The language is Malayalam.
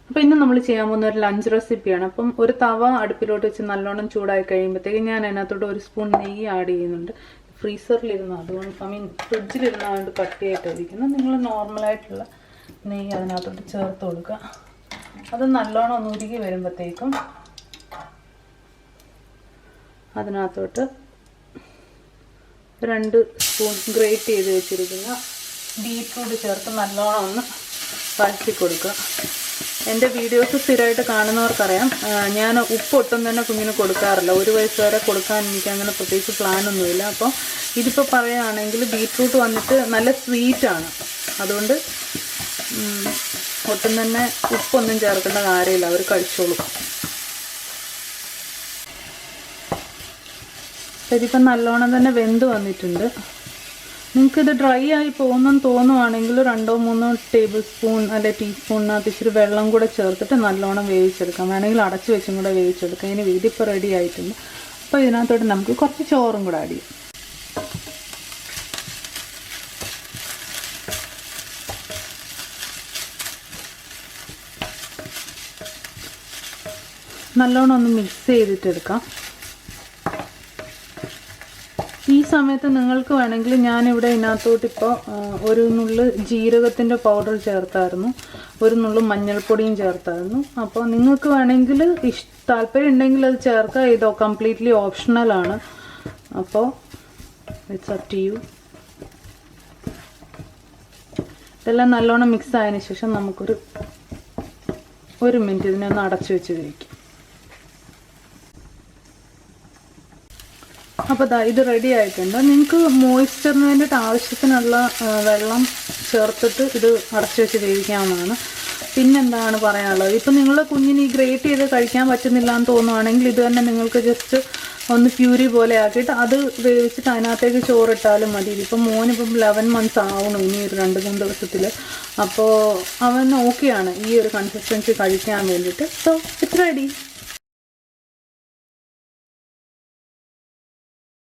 അപ്പോൾ ഇന്ന് നമ്മൾ ചെയ്യാൻ പോകുന്ന ഒരു ലഞ്ച് റെസിപ്പിയാണ്. അപ്പം ഒരു തവ അടുപ്പിലോട്ട് വെച്ച് നല്ലോണം ചൂടായി കഴിയുമ്പോഴത്തേക്ക് ഞാൻ അതിനകത്തോട്ട് 1 സ്പൂൺ നെയ്യ് ആഡ് ചെയ്യുന്നുണ്ട്. ഫ്രീസറിലിരുന്ന് അതുകൊണ്ട് ഫ്രിഡ്ജിലിരുന്ന് അതുകൊണ്ട് കട്ടിയായിട്ടിരിക്കുന്നത്. നിങ്ങൾ നോർമലായിട്ടുള്ള നെയ്യ് അതിനകത്തോട്ട് ചേർത്ത് കൊടുക്കുക. അത് നല്ലോണം ഒന്ന് ഉരുകി വരുമ്പോഴത്തേക്കും അതിനകത്തോട്ട് 2 സ്പൂൺ ഗ്രേറ്റ് ചെയ്ത് വെച്ചിരിക്കുന്ന ബീറ്റ്റൂട്ട് ചേർത്ത് നല്ലോണം ഒന്ന് വഴറ്റി കൊടുക്കുക. എൻ്റെ വീഡിയോസ് സ്ഥിരമായിട്ട് കാണുന്നവർക്കറിയാം, ഞാൻ ഉപ്പ് ഒട്ടും തന്നെ കുഞ്ഞിന് കൊടുക്കാറില്ല. 1 വയസ്സ് വരെ കൊടുക്കാൻ എനിക്ക് അങ്ങനെ പ്രത്യേകിച്ച് പ്ലാനൊന്നുമില്ല. അപ്പോൾ ഇതിപ്പോൾ പറയുകയാണെങ്കിൽ ബീറ്റ്റൂട്ട് വന്നിട്ട് നല്ല സ്വീറ്റാണ്, അതുകൊണ്ട് ഒട്ടും തന്നെ ഉപ്പൊന്നും ചേർക്കേണ്ട കാര്യമില്ല, അവർ കഴിച്ചോളും. ഇതിപ്പം നല്ലോണം തന്നെ വെന്ത് വന്നിട്ടുണ്ട്. നിങ്ങൾക്കിത് ഡ്രൈ ആയി പോകുന്നെന്ന് തോന്നുവാണെങ്കിൽ 2-3 ടേബിൾ സ്പൂൺ അല്ലെ ടീസ്പൂണിനകത്ത് ഇച്ചിരി വെള്ളം കൂടെ ചേർത്തിട്ട് നല്ലോണം വേവിച്ചെടുക്കാം. വേണമെങ്കിൽ അടച്ചു വെച്ചും കൂടെ വേവിച്ചെടുക്കാം. ഇനി ഇതിപ്പോൾ റെഡി ആയിട്ടുണ്ട്. അപ്പോൾ ഇതിനകത്തോട്ട് നമുക്ക് കുറച്ച് ചോറും കൂടെ ആഡ് ചെയ്യാം. നല്ലോണം ഒന്ന് മിക്സ് ചെയ്തിട്ടെടുക്കാം. ഈ സമയത്ത് നിങ്ങൾക്ക് വേണമെങ്കിൽ ഞാനിവിടെ ഇതിനകത്തോട്ട് ഇപ്പോൾ 1 നുള്ള് ജീരകത്തിൻ്റെ പൗഡർ ചേർത്തായിരുന്നു, 1 നുള്ള് മഞ്ഞൾപ്പൊടിയും ചേർത്തായിരുന്നു. അപ്പോൾ നിങ്ങൾക്ക് വേണമെങ്കിൽ താല്പര്യം ഉണ്ടെങ്കിൽ അത് ചേർക്കുക. ഇതോ കംപ്ലീറ്റ്ലി ഓപ്ഷണലാണ്. അപ്പോൾ ഇറ്റ്സ് അപ് ടു യു. ഇതെല്ലാം നല്ലോണം മിക്സ് ആയതിനു ശേഷം നമുക്കൊരു 1 മിനിറ്റ് ഇതിനൊന്ന് അടച്ചു വെച്ച് കഴിക്കും. അപ്പോൾ ഇത് റെഡി ആയിട്ടുണ്ട്. നിങ്ങൾക്ക് മോയ്സ്ചറിന് വേണ്ടിയിട്ട് ആവശ്യത്തിനുള്ള വെള്ളം ചേർത്തിട്ട് ഇത് അടച്ചു വെച്ച് വേവിക്കാവുന്നതാണ്. പിന്നെന്താണ് പറയാനുള്ളത്, ഇപ്പം നിങ്ങളുടെ കുഞ്ഞിന് ഈ ഗ്രേറ്റ് ചെയ്ത് കഴിക്കാൻ പറ്റുന്നില്ല എന്ന് തോന്നുവാണെങ്കിൽ ഇത് തന്നെ നിങ്ങൾക്ക് ജസ്റ്റ് ഒന്ന് പ്യൂരി പോലെ ആക്കിയിട്ട് അത് വേവിച്ചിട്ട് അതിനകത്തേക്ക് ചോറിട്ടാലും മതി. ഇതിപ്പം മോനിപ്പം 11 മന്ത്സ് ആവണം ഇനി ഒരു 2-3 ദിവസത്തിൽ. അപ്പോൾ അവൻ ഓക്കെയാണ് ഈ ഒരു കൺസിസ്റ്റൻസി കഴിക്കാൻ വേണ്ടിയിട്ട്. So it's ready.